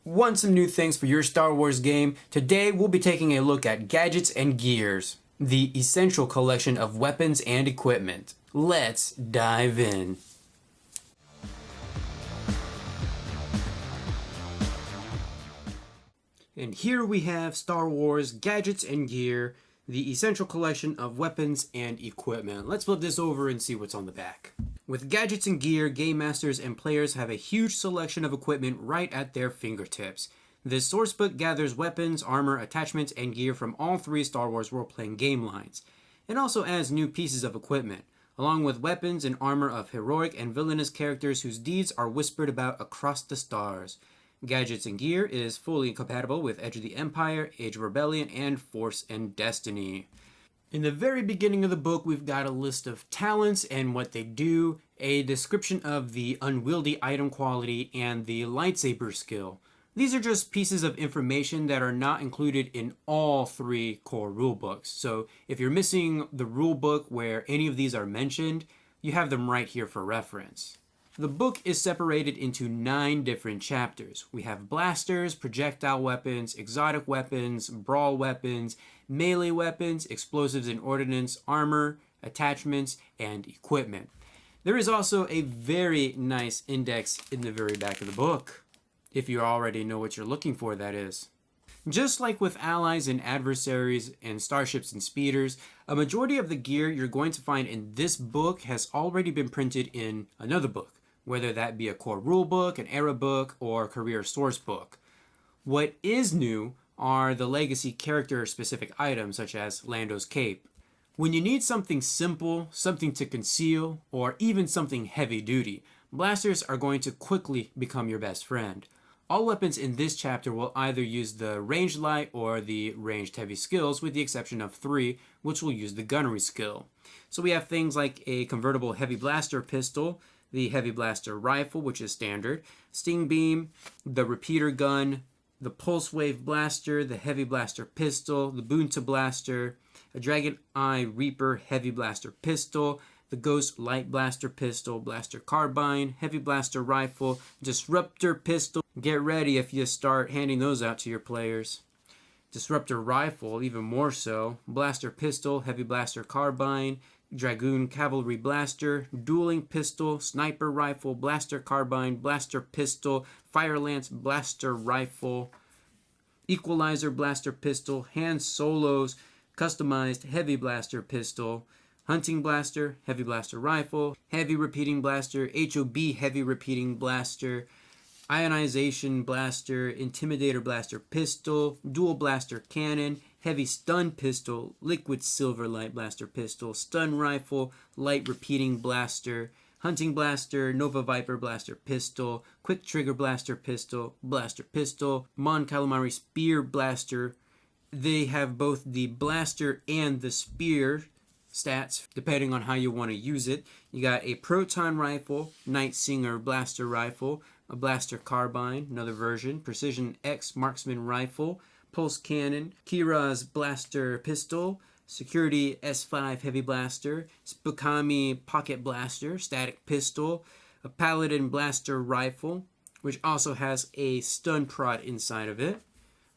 Want some new things for your Star Wars game? Today we'll be taking a look at Gadgets and Gears, the essential collection of weapons and equipment. Let's dive in. And here we have Star Wars Gadgets and Gear, the essential collection of weapons and equipment. Let's flip this over and see what's on the back. With Gadgets and Gear, game masters and players have a huge selection of equipment right at their fingertips. This sourcebook gathers weapons, armor, attachments, and gear from all three Star Wars role-playing game lines. It also adds new pieces of equipment, along with weapons and armor of heroic and villainous characters whose deeds are whispered about across the stars. Gadgets and Gear is fully compatible with Edge of the Empire, Age of Rebellion, and Force and Destiny. In the very beginning of the book, we've got a list of talents and what they do, a description of the unwieldy item quality, and the lightsaber skill. These are just pieces of information that are not included in all three core rulebooks. So if you're missing the rulebook where any of these are mentioned, you have them right here for reference. The book is separated into 9 different chapters. We have blasters, projectile weapons, exotic weapons, brawl weapons, melee weapons, explosives and ordnance, armor, attachments, and equipment. There is also a very nice index in the very back of the book, if you already know what you're looking for, that is. Just like with allies and adversaries and starships and speeders, a majority of the gear you're going to find in this book has already been printed in another book, whether that be a core rulebook, an era book, or career source book. What is new are the legacy character-specific items such as Lando's cape. When you need something simple, something to conceal, or even something heavy-duty, blasters are going to quickly become your best friend. All weapons in this chapter will either use the ranged light or the ranged heavy skills, with the exception of 3, which will use the gunnery skill. So we have things like a convertible heavy blaster pistol, the heavy blaster rifle, which is standard, sting beam, the repeater gun, the pulse wave blaster, the heavy blaster pistol, the Boonta blaster, a Dragon Eye Reaper heavy blaster pistol, the Ghost Light Blaster pistol, blaster carbine, heavy blaster rifle, disruptor pistol. Get ready if you start handing those out to your players. Disruptor rifle, even more so, blaster pistol, heavy blaster carbine, Dragoon Cavalry Blaster, Dueling Pistol, Sniper Rifle, Blaster Carbine, Blaster Pistol, Fire Lance Blaster Rifle, Equalizer Blaster Pistol, Han Solo's Customized Heavy Blaster Pistol, Hunting Blaster, Heavy Blaster Rifle, Heavy Repeating Blaster, HOB Heavy Repeating Blaster, Ionization Blaster, Intimidator Blaster Pistol, Dual Blaster Cannon, Heavy Stun Pistol, Liquid Silver Light Blaster Pistol, Stun Rifle, Light Repeating Blaster, Hunting Blaster, Nova Viper Blaster Pistol, Quick Trigger Blaster Pistol, Mon Calamari Spear Blaster. They have both the blaster and the spear stats, depending on how you want to use it. You got a Proton Rifle, Night Singer Blaster Rifle, a Blaster Carbine, another version, Precision X Marksman Rifle, Pulse Cannon, Kira's Blaster Pistol, Security S5 Heavy Blaster, Spukami Pocket Blaster, Static Pistol, a Paladin Blaster Rifle, which also has a Stun Prod inside of it.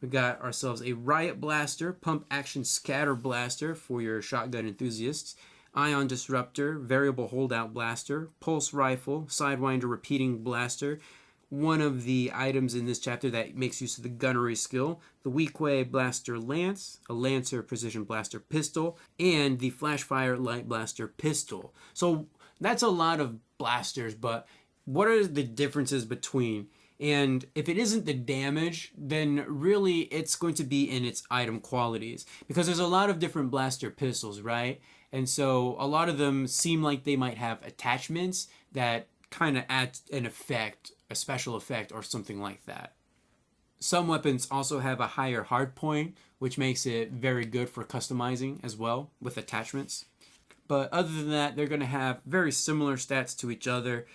We got ourselves a Riot Blaster, Pump Action Scatter Blaster for your shotgun enthusiasts, Ion Disruptor, Variable Holdout Blaster, Pulse Rifle, Sidewinder Repeating Blaster, one of the items in this chapter that makes use of the gunnery skill, the Weequay Blaster Lance, a Lancer Precision Blaster Pistol, and the Flashfire Light Blaster Pistol. So that's a lot of blasters, but what are the differences between? And if it isn't the damage, then really it's going to be in its item qualities, because there's a lot of different blaster pistols, right? And so a lot of them seem like they might have attachments that kind of add an effect, a special effect or something like that. Some weapons also have a higher hard point, which makes it very good for customizing as well with attachments. But other than that, they're going to have very similar stats to each other,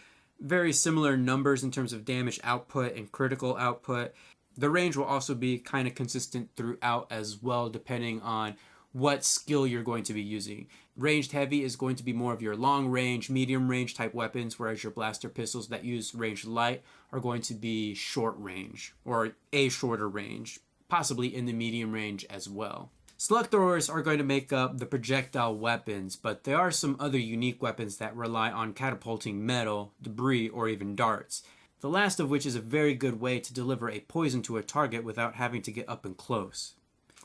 very similar numbers in terms of damage output and critical output. The range will also be kind of consistent throughout as well, depending on what skill you're going to be using. Ranged heavy is going to be more of your long range, medium range type weapons, whereas your blaster pistols that use ranged light are going to be short range, or a shorter range, possibly in the medium range as well. Slug throwers are going to make up the projectile weapons, but there are some other unique weapons that rely on catapulting metal, debris, or even darts. The last of which is a very good way to deliver a poison to a target without having to get up and close.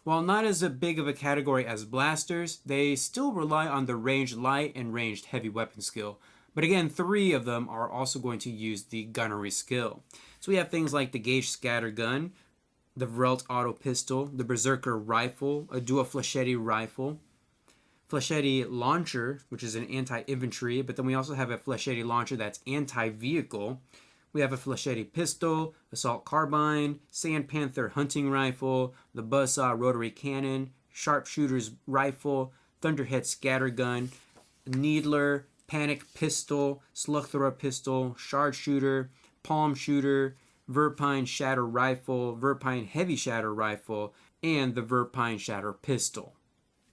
While not as big of a category as blasters, they still rely on the ranged light and ranged heavy weapon skill. But again, 3 of them are also going to use the gunnery skill. So we have things like the Gauge Scatter Gun, the Vrelt Auto Pistol, the Berserker Rifle, a Dual Flechette Rifle, Flechette Launcher, which is an anti-infantry, but then we also have a Flechette Launcher that's anti-vehicle. We have a Flechette Pistol, Assault Carbine, Sand Panther Hunting Rifle, the Buzzsaw Rotary Cannon, Sharpshooter's Rifle, Thunderhead Scatter Gun, Needler, Panic Pistol, Slug Thrower Pistol, Shard Shooter, Palm Shooter, Verpine Shatter Rifle, Verpine Heavy Shatter Rifle, and the Verpine Shatter Pistol.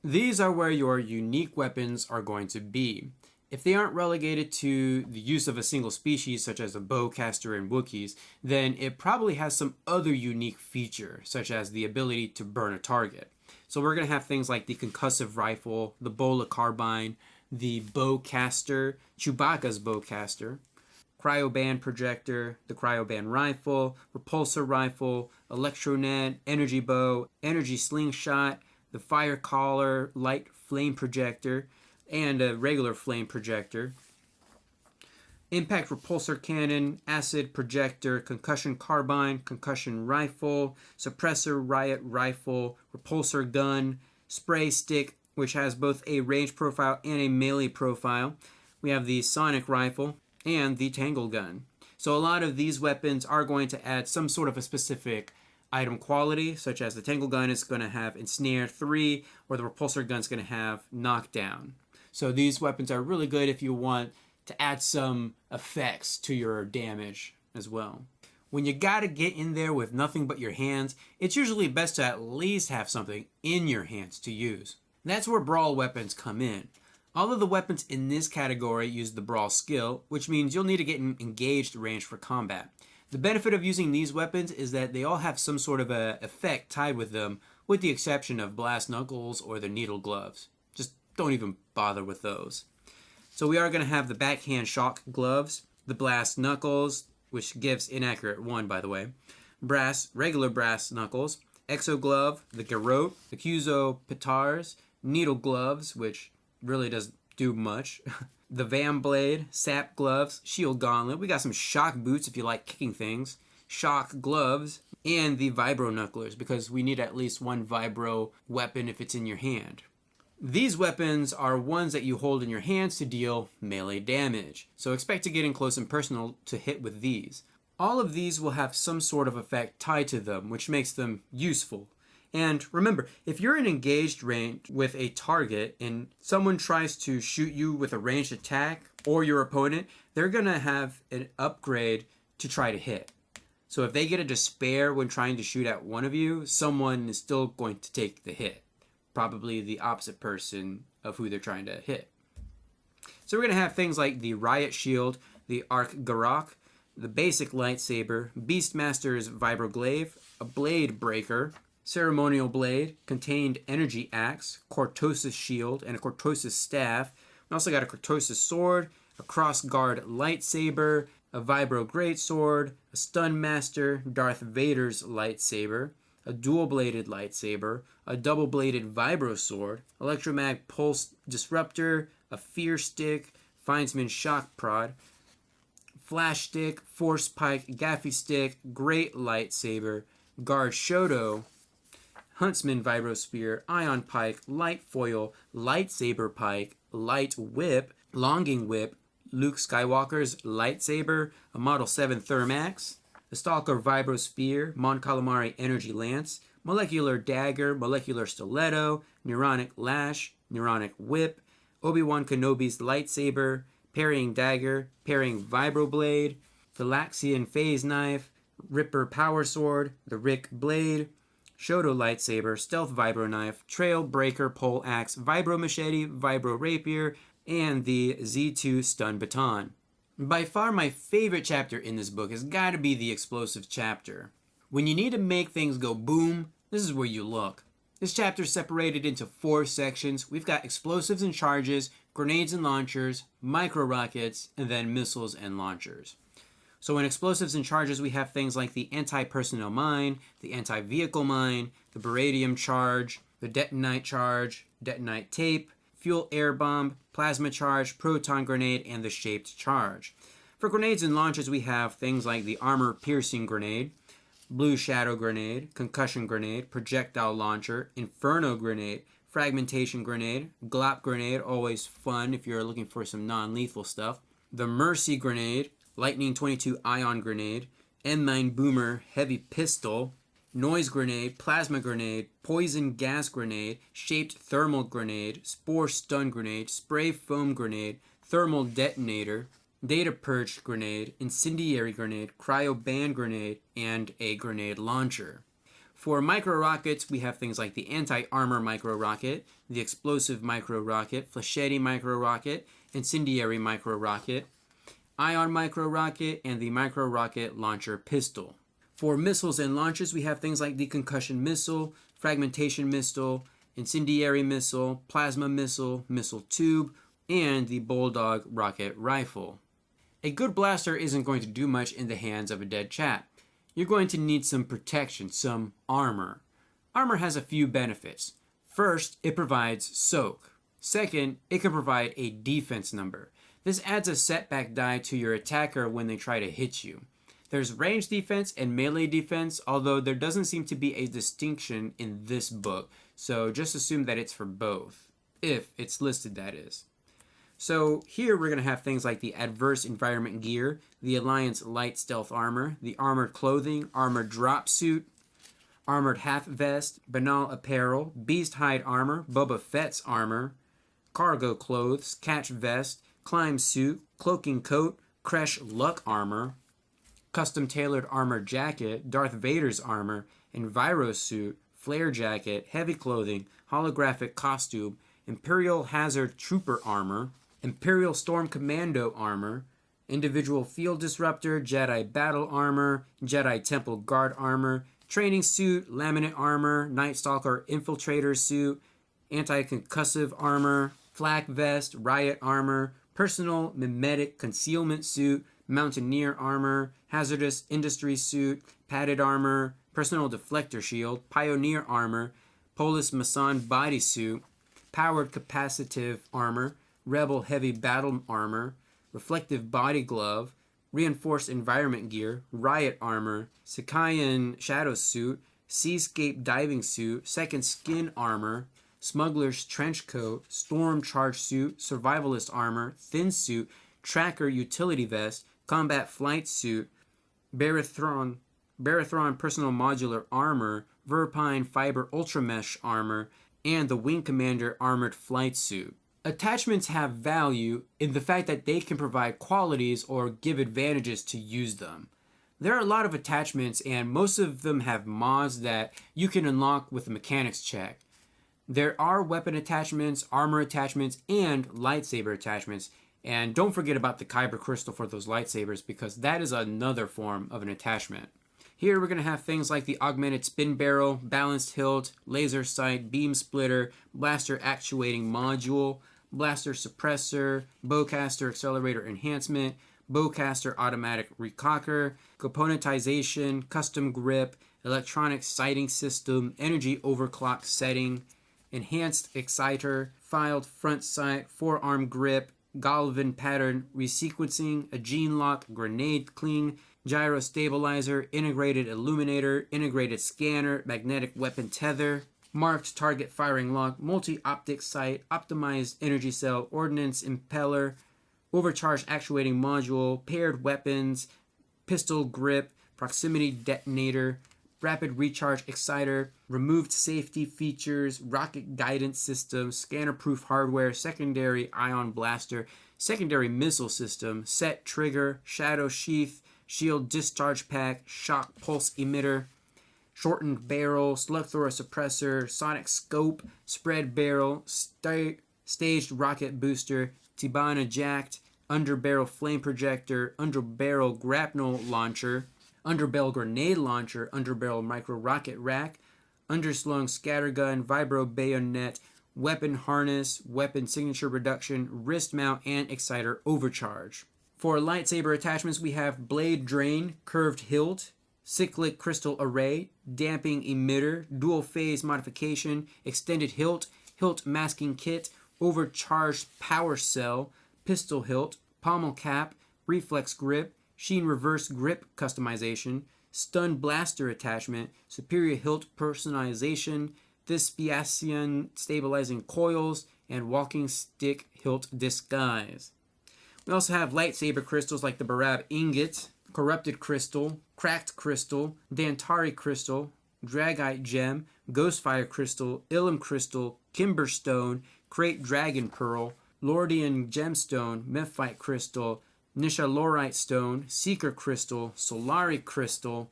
These are where your unique weapons are going to be. If they aren't relegated to the use of a single species, such as a bowcaster and Wookiees, then it probably has some other unique feature, such as the ability to burn a target. So we're going to have things like the Concussive Rifle, the Bola Carbine, the Bowcaster, Chewbacca's Bowcaster, Cryoband Projector, the Cryoband Rifle, Repulsor Rifle, Electronet, Energy Bow, Energy Slingshot, the Fire Caller, Light Flame Projector, and a regular Flame Projector, Impact Repulsor Cannon, Acid Projector, Concussion Carbine, Concussion Rifle, Suppressor Riot Rifle, Repulsor Gun, Spray Stick, which has both a range profile and a melee profile. We have the Sonic Rifle, and the Tangle Gun. So a lot of these weapons are going to add some sort of a specific item quality, such as the Tangle Gun is going to have Ensnare 3, or the Repulsor Gun is going to have Knockdown. So these weapons are really good if you want to add some effects to your damage as well. When you gotta get in there with nothing but your hands, it's usually best to at least have something in your hands to use. That's where Brawl Weapons come in. All of the weapons in this category use the Brawl skill, which means you'll need to get in engaged range for combat. The benefit of using these weapons is that they all have some sort of a effect tied with them, with the exception of Blast Knuckles or the Needle Gloves. Just don't even bother with those. So we are going to have the Backhand Shock Gloves, the Blast Knuckles, which gives inaccurate 1 by the way, regular Brass Knuckles, Exo Glove, the Garrote, the Cuzo Petars, Needle Gloves, which really doesn't do much. The Vam Blade, Sap Gloves, Shield Gauntlet. We got some Shock Boots if you like kicking things. Shock Gloves, and the Vibro Knucklers, because we need at least 1 Vibro weapon if it's in your hand. These weapons are ones that you hold in your hands to deal melee damage, so expect to get in close and personal to hit with these. All of these will have some sort of effect tied to them, which makes them useful. And remember, if you're in engaged range with a target and someone tries to shoot you with a ranged attack, or your opponent, they're going to have an upgrade to try to hit. So if they get a despair when trying to shoot at one of you, someone is still going to take the hit. Probably the opposite person of who they're trying to hit. So we're going to have things like the Riot Shield, the Arc Garok, the Basic Lightsaber, Beastmaster's Vibroglaive, a Blade Breaker, Ceremonial Blade, Contained Energy Axe, Cortosis Shield, and a Cortosis Staff. We also got a Cortosis Sword, a Crossguard Lightsaber, a Vibro Greatsword, a Stun Master, Darth Vader's Lightsaber, a dual-bladed lightsaber, a double-bladed vibro sword, Electromag Pulse Disruptor, a Fear Stick, Findsman Shock Prod, Flash Stick, Force Pike, Gaffy Stick, Great Lightsaber, Guard Shoto, Huntsman Vibro Spear, Ion Pike, Light Foil, Lightsaber Pike, Light Whip, Longing Whip, Luke Skywalker's Lightsaber, a Model 7 Thermax, the Stalker Vibro Spear, Mon Calamari Energy Lance, Molecular Dagger, Molecular Stiletto, Neuronic Lash, Neuronic Whip, Obi-Wan Kenobi's Lightsaber, Parrying Dagger, Parrying Vibroblade, Phylaxian Phase Knife, Ripper Power Sword, the Rick Blade, Shoto lightsaber, stealth vibro knife, trail breaker pole axe, vibro machete, vibro rapier, and the Z2 stun baton. By far my favorite chapter in this book has got to be the explosive chapter. When you need to make things go boom, this is where you look. This chapter is separated into 4 sections. We've got explosives and charges, grenades and launchers, micro rockets, and then missiles and launchers. So in explosives and charges, we have things like the anti-personnel mine, the anti-vehicle mine, the beradium charge, the detonite charge, detonite tape, fuel air bomb, plasma charge, proton grenade, and the shaped charge. For grenades and launchers, we have things like the armor piercing grenade, blue shadow grenade, concussion grenade, projectile launcher, inferno grenade, fragmentation grenade, glop grenade, always fun if you're looking for some non-lethal stuff, the mercy grenade, lightning 22 ion grenade, M9 boomer heavy pistol, noise grenade, plasma grenade, poison gas grenade, shaped thermal grenade, spore stun grenade, spray foam grenade, thermal detonator, data purge grenade, incendiary grenade, cryo band grenade, and a grenade launcher. For micro rockets, we have things like the anti-armor micro rocket, the explosive micro rocket, flechette micro rocket, incendiary micro rocket, ion micro rocket, and the micro rocket launcher pistol. For missiles and launchers, we have things like the concussion missile, fragmentation missile, incendiary missile, plasma missile, missile tube, and the bulldog rocket rifle. A good blaster isn't going to do much in the hands of a dead chap. You're going to need some protection, some armor. Armor has a few benefits. First, it provides soak. Second, it can provide a defense number. This adds a setback die to your attacker when they try to hit you. There's range defense and melee defense, although there doesn't seem to be a distinction in this book, so just assume that it's for both. If it's listed, that is. So here we're going to have things like the adverse environment gear, the Alliance light stealth armor, the armored clothing, armored drop suit, armored half vest, banal apparel, beast hide armor, Boba Fett's armor, cargo clothes, catch vest, climb suit, cloaking coat, Kresh luck armor, custom tailored armor jacket, Darth Vader's armor, enviro suit, flare jacket, heavy clothing, holographic costume, Imperial hazard trooper armor, Imperial storm commando armor, individual field disruptor, Jedi battle armor, Jedi temple guard armor, training suit, laminate armor, Night Stalker infiltrator suit, anti-concussive armor, flak vest, riot armor, personal mimetic concealment suit, mountaineer armor, hazardous industry suit, padded armor, personal deflector shield, pioneer armor, Polis Masan bodysuit, powered capacitive armor, rebel heavy battle armor, reflective body glove, reinforced environment gear, riot armor, Sikayan shadow suit, seascape diving suit, second skin armor, smuggler's trench coat, storm charge suit, survivalist armor, thin suit, tracker utility vest, combat flight suit, Barathron personal modular armor, Verpine fiber ultramesh armor, and the Wing Commander armored flight suit. Attachments have value in the fact that they can provide qualities or give advantages to use them. There are a lot of attachments, and most of them have mods that you can unlock with a mechanics check. There are weapon attachments, armor attachments, and lightsaber attachments. And don't forget about the Kyber crystal for those lightsabers, because that is another form of an attachment. Here we're going to have things like the augmented spin barrel, balanced hilt, laser sight, beam splitter, blaster actuating module, blaster suppressor, bowcaster accelerator enhancement, bowcaster automatic recocker, componentization, custom grip, electronic sighting system, energy overclock setting, enhanced exciter, filed front sight, forearm grip, Galvin pattern resequencing, a gene lock, grenade clean, gyro stabilizer, integrated illuminator, integrated scanner, magnetic weapon tether, marked target firing lock, multi-optic sight, optimized energy cell, ordnance impeller, overcharge actuating module, paired weapons, pistol grip, proximity detonator, rapid recharge exciter, removed safety features, rocket guidance system, scanner-proof hardware, secondary ion blaster, secondary missile system, set trigger, shadow sheath, shield discharge pack, shock pulse emitter, shortened barrel, slug thrower suppressor, sonic scope, spread barrel, staged rocket booster, Tibana jacked, underbarrel flame projector, underbarrel grapnel launcher, underbarrel grenade launcher, underbarrel micro rocket rack, underslung scattergun, vibro bayonet, weapon harness, weapon signature reduction, wrist mount, and exciter overcharge. For lightsaber attachments, we have blade drain, curved hilt, cyclic crystal array, damping emitter, dual phase modification, extended hilt, hilt masking kit, overcharged power cell, pistol hilt, pommel cap, reflex grip, sheen reverse grip customization, stun blaster attachment, superior hilt personalization, Thespian stabilizing coils, and walking stick hilt disguise. We also have lightsaber crystals like the Barab ingot, corrupted crystal, cracked crystal, Dantari crystal, Dragite gem, Ghostfire crystal, Ilum crystal, Kimberstone, Crate dragon pearl, Lordian gemstone, Mephite crystal, Nishalorite stone, Seeker crystal, Solari crystal,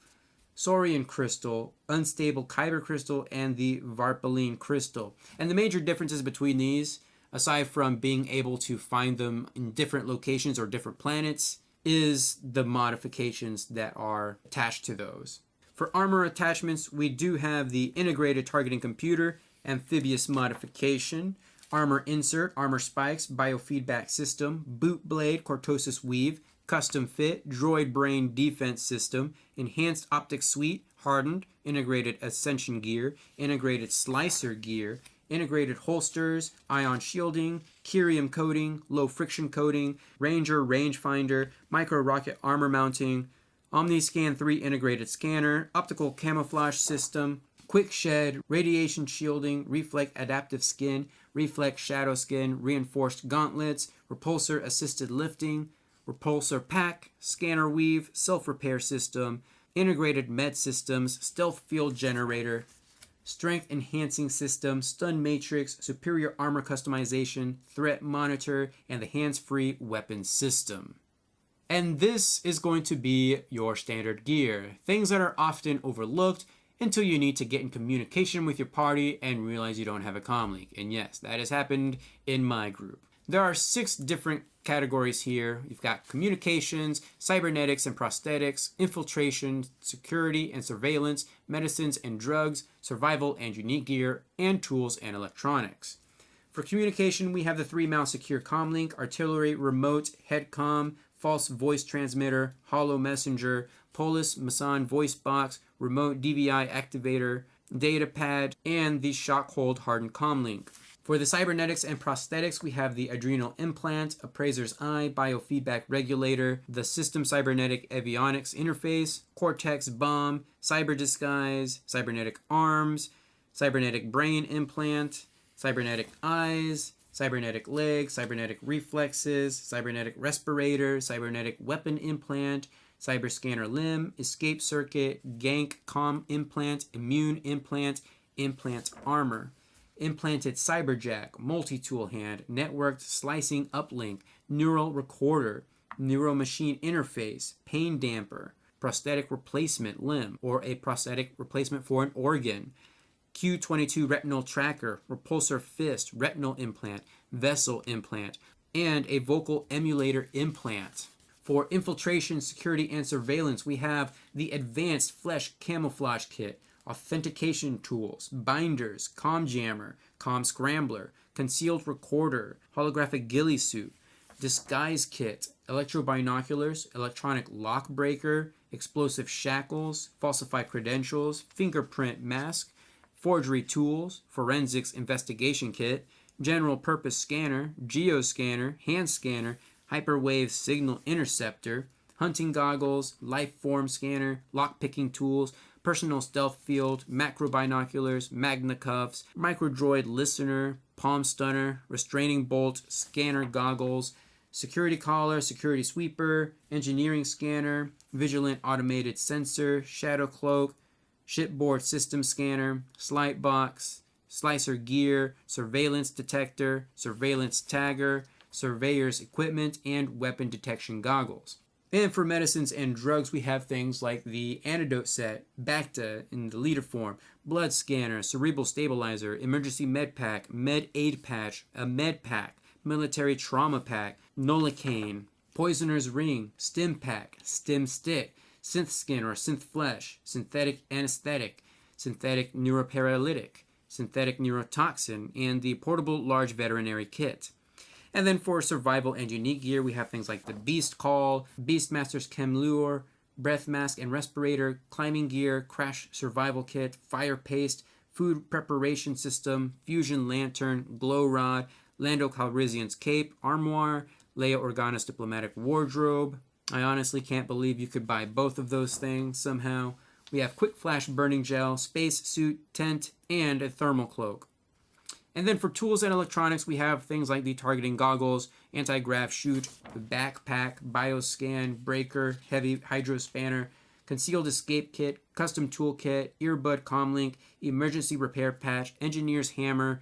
Saurian crystal, unstable Kyber crystal, and the Varpaline crystal. And the major differences between these, aside from being able to find them in different locations or different planets, is the modifications that are attached to those. For armor attachments, we do have the integrated targeting computer, amphibious modification, armor insert, armor spikes, biofeedback system, boot blade, cortosis weave, custom fit, droid brain defense system, enhanced optic suite, hardened, integrated ascension gear, integrated slicer gear, integrated holsters, ion shielding, Kyrium coating, low friction coating, Ranger rangefinder, micro rocket armor mounting, OmniScan 3 integrated scanner, optical camouflage system, quick shed, radiation shielding, reflect adaptive skin, reflect shadow skin, reinforced gauntlets, repulsor assisted lifting, repulsor pack, scanner weave, self-repair system, integrated med systems, stealth field generator, strength enhancing system, stun matrix, superior armor customization, threat monitor, and the hands-free weapon system. And this is going to be your standard gear, things that are often overlooked until you need to get in communication with your party and realize you don't have a comlink. And yes, that has happened in my group. There are 6 different categories here. You've got communications, cybernetics and prosthetics, infiltration, security and surveillance, medicines and drugs, survival and unique gear, and tools and electronics. For communication, we have the 3-mount secure comlink, artillery, remote, headcom, false voice transmitter, hollow messenger, Polis Masan voice box, remote DVI activator, data pad, and the shockhold hardened comlink. For the cybernetics and prosthetics, we have the adrenal implant, appraiser's eye, biofeedback regulator, the system cybernetic avionics interface, cortex bomb, cyber disguise, cybernetic arms, cybernetic brain implant, cybernetic eyes, cybernetic legs, cybernetic reflexes, cybernetic respirator, cybernetic weapon implant, cyber scanner limb, escape circuit, gank com implant, immune implant, implant armor. Implanted cyberjack, multi-tool hand, networked slicing uplink, neural recorder, neuromachine interface, pain damper, prosthetic replacement limb, or a prosthetic replacement for an organ, Q22 retinal tracker, repulsor fist, retinal implant, vessel implant, and a vocal emulator implant. For infiltration, security, and surveillance, we have the advanced flesh camouflage kit, authentication tools, binders, comm jammer, comm scrambler, concealed recorder, holographic ghillie suit, disguise kit, electro binoculars, electronic lock breaker, explosive shackles, falsify credentials, fingerprint mask, forgery tools, forensics investigation kit, general purpose scanner, geoscanner, hand scanner, hyperwave signal interceptor, hunting goggles, life form scanner, lockpicking tools, personal stealth field, macro binoculars, magna cuffs, microdroid listener, palm stunner, restraining bolt, scanner goggles, security collar, security sweeper, engineering scanner, vigilant automated sensor, shadow cloak, shipboard system scanner, slight box, slicer gear, surveillance detector, surveillance tagger, surveyor's equipment, and weapon detection goggles. And for medicines and drugs, we have things like the antidote set, Bacta in the leader form, blood scanner, cerebral stabilizer, emergency med pack, med aid patch, a med pack, military trauma pack, Novocaine, poisoner's ring, stim pack, stim stick, synth skin or synth flesh, synthetic anesthetic, synthetic neuroparalytic, synthetic neurotoxin, and the portable large veterinary kit. And then for survival and unique gear, we have things like the Beast Call, Beastmaster's Chem Lure, Breath Mask and Respirator, Climbing Gear, Crash Survival Kit, Fire Paste, Food Preparation System, Fusion Lantern, Glow Rod, Lando Calrissian's Cape, Armoire, Leia Organa's Diplomatic Wardrobe. I honestly can't believe you could buy both of those things somehow. We have Quick Flash Burning Gel, Space Suit, Tent, and a Thermal Cloak. And then for tools and electronics, we have things like the targeting goggles, anti-grav chute, backpack, bioscan, breaker, heavy hydro spanner, concealed escape kit, custom toolkit, earbud comlink, emergency repair patch, engineer's hammer,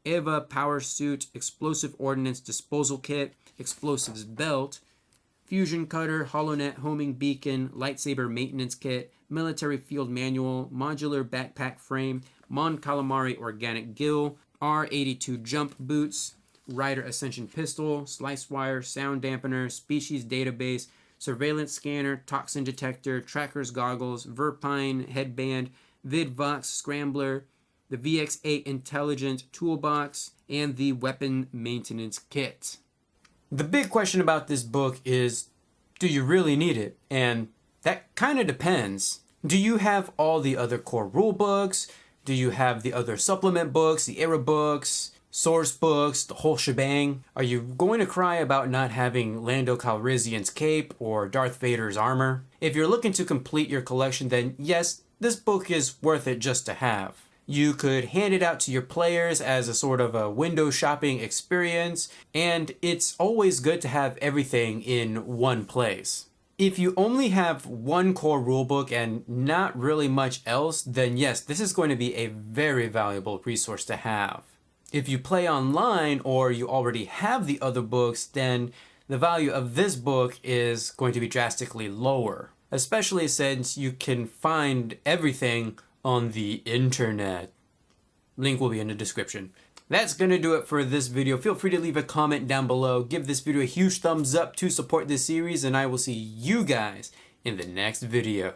EVA power suit, explosive ordnance disposal kit, explosives belt, fusion cutter, HoloNet homing beacon, lightsaber maintenance kit, military field manual, modular backpack frame, Mon Calamari organic gill, R82 jump boots, Rider Ascension pistol, slice wire, sound dampener, species database, surveillance scanner, toxin detector, tracker's goggles, Verpine headband, VidVox scrambler, the VX8 intelligent toolbox, and the weapon maintenance kit. The big question about this book is, do you really need it? And that kind of depends. Do you have all the other core rule books? Do you have the other supplement books, the era books, source books, the whole shebang? Are you going to cry about not having Lando Calrissian's cape or Darth Vader's armor? If you're looking to complete your collection, then yes, this book is worth it just to have. You could hand it out to your players as a sort of a window shopping experience, and it's always good to have everything in one place. If you only have one core rulebook and not really much else, then yes, this is going to be a very valuable resource to have. If you play online or you already have the other books, then the value of this book is going to be drastically lower, especially since you can find everything on the internet. Link will be in the description. That's going to do it for this video. Feel free to leave a comment down below. Give this video a huge thumbs up to support this series, and I will see you guys in the next video.